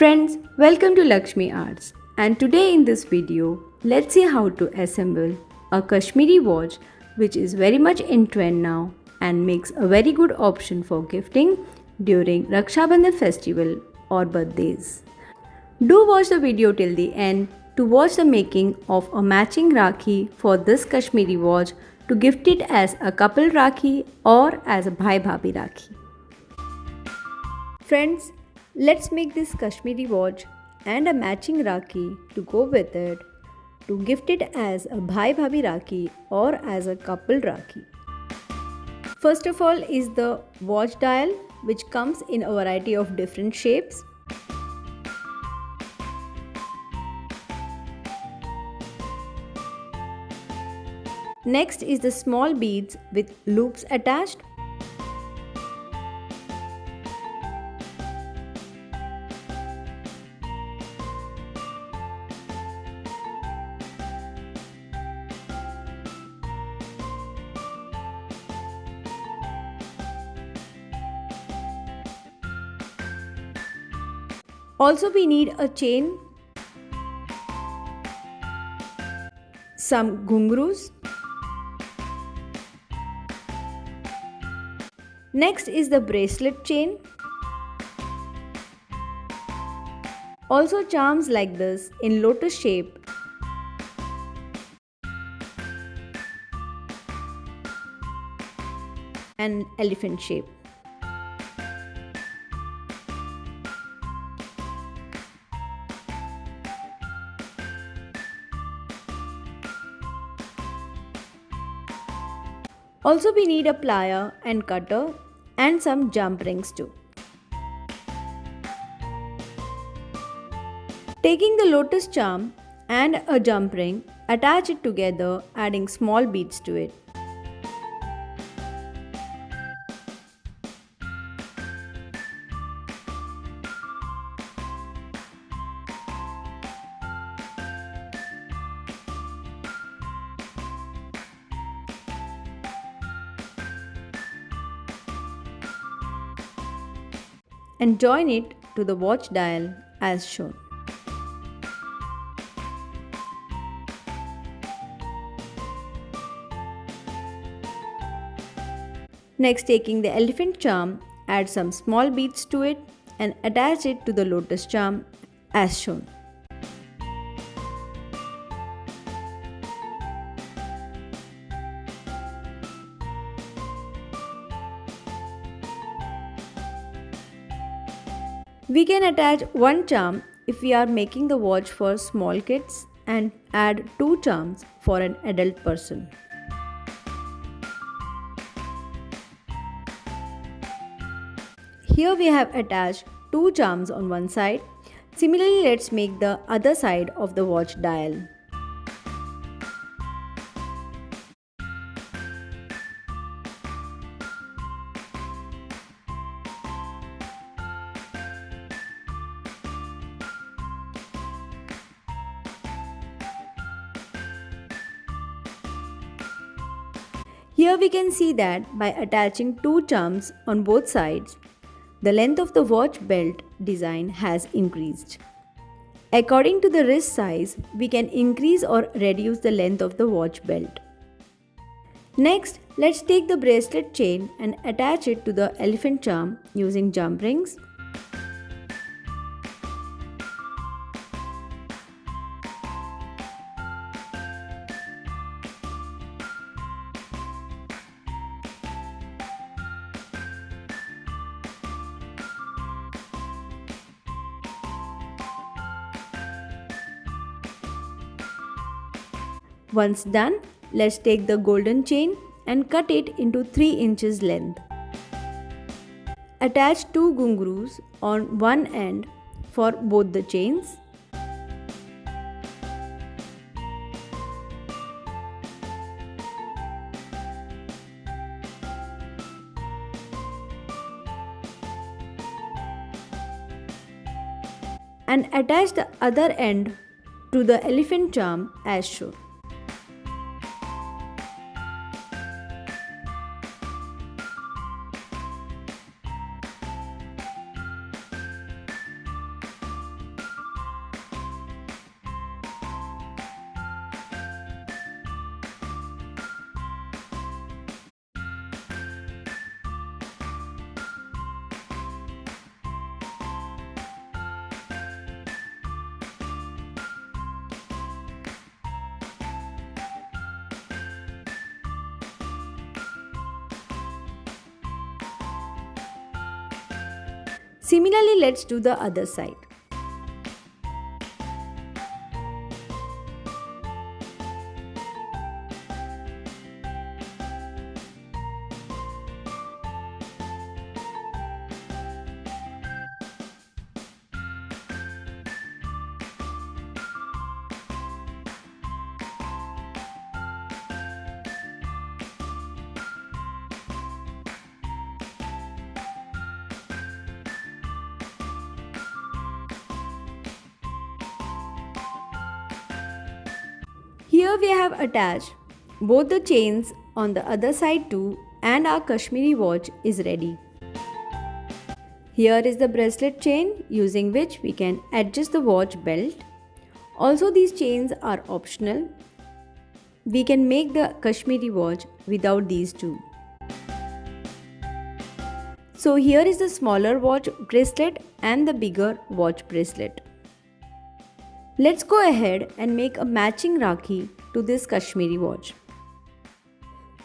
Friends, welcome to Lakshmi Arts, and today in this video, let's see how to assemble a Kashmiri watch which is very much in trend now and makes a very good option for gifting during Raksha Bandhan festival or birthdays. Do watch the video till the end to watch the making of a matching Rakhi for this Kashmiri watch to gift it as a couple Rakhi or as a Bhai babhi Rakhi. Friends, let's make this Kashmiri watch and a matching Rakhi to go with it to gift it as a Bhai babhi Rakhi or as a couple Rakhi. First of all is the watch dial, which comes in a variety of different shapes. Next is the small beads with loops attached. Also, we need a chain, some ghungroos. Next is the bracelet chain. Also charms like this in lotus shape. And elephant shape. Also, we need a plier and cutter and some jump rings too. Taking the lotus charm and a jump ring, attach it together, adding small beads to it. And join it to the watch dial as shown. Next, taking the elephant charm, add some small beads to it and attach it to the lotus charm as shown. We can attach one charm if we are making the watch for small kids and add two charms for an adult person. Here we have attached two charms on one side. Similarly, let's make the other side of the watch dial. Here we can see that by attaching two charms on both sides, the length of the watch belt design has increased. According to the wrist size, we can increase or reduce the length of the watch belt. Next, let's take the bracelet chain and attach it to the elephant charm using jump rings. Once done, let's take the golden chain and cut it into 3 inches length. Attach two ghungroos on one end for both the chains. And attach the other end to the elephant charm as shown. Similarly, let's do the other side. Here we have attached both the chains on the other side too, and our Kashmiri watch is ready. Here is the bracelet chain using which we can adjust the watch belt. Also, these chains are optional. We can make the Kashmiri watch without these two. So here is the smaller watch bracelet and the bigger watch bracelet. Let's go ahead and make a matching Rakhi to this Kashmiri watch.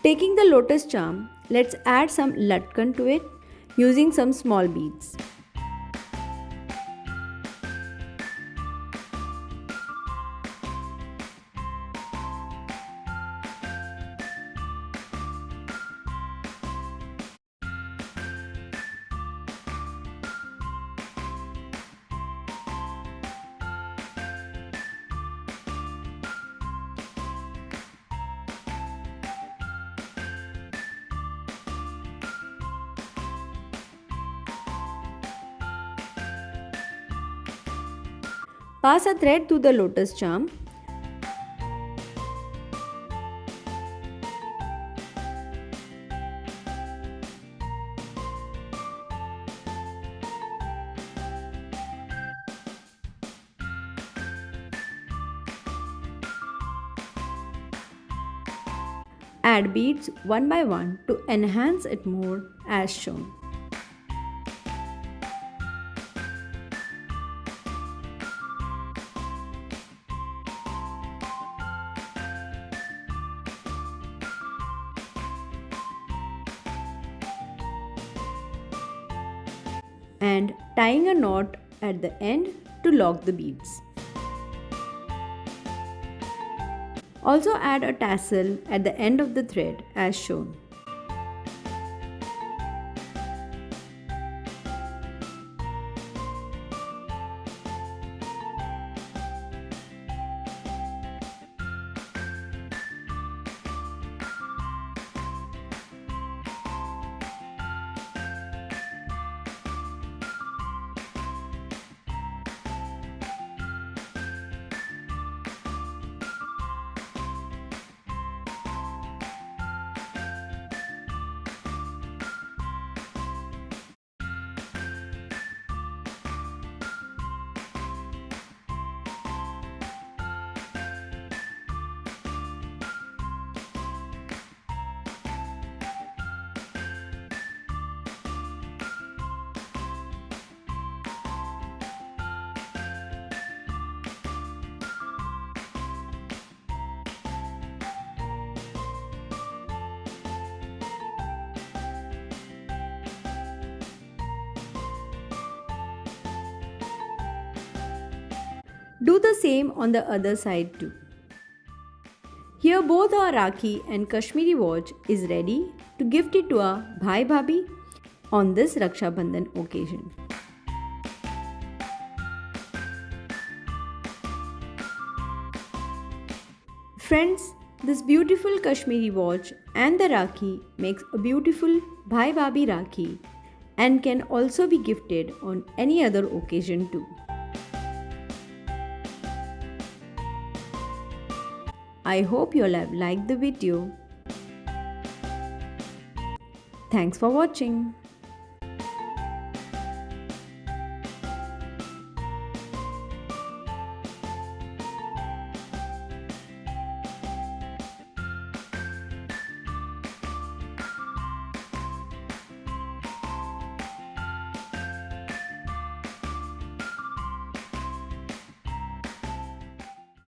Taking the lotus charm, let's add some latkan to it using some small beads. Pass a thread through the lotus charm. Add beads one by one to enhance it more as shown. And tying a knot at the end to lock the beads. Also add a tassel at the end of the thread as shown. Do the same on the other side too. Here both our Rakhi and Kashmiri watch is ready to gift it to our Bhai babhi on this Raksha Bandhan occasion. Friends, this beautiful Kashmiri watch and the Rakhi makes a beautiful Bhai babhi Rakhi and can also be gifted on any other occasion too. I hope you all have liked the video. Thanks for watching.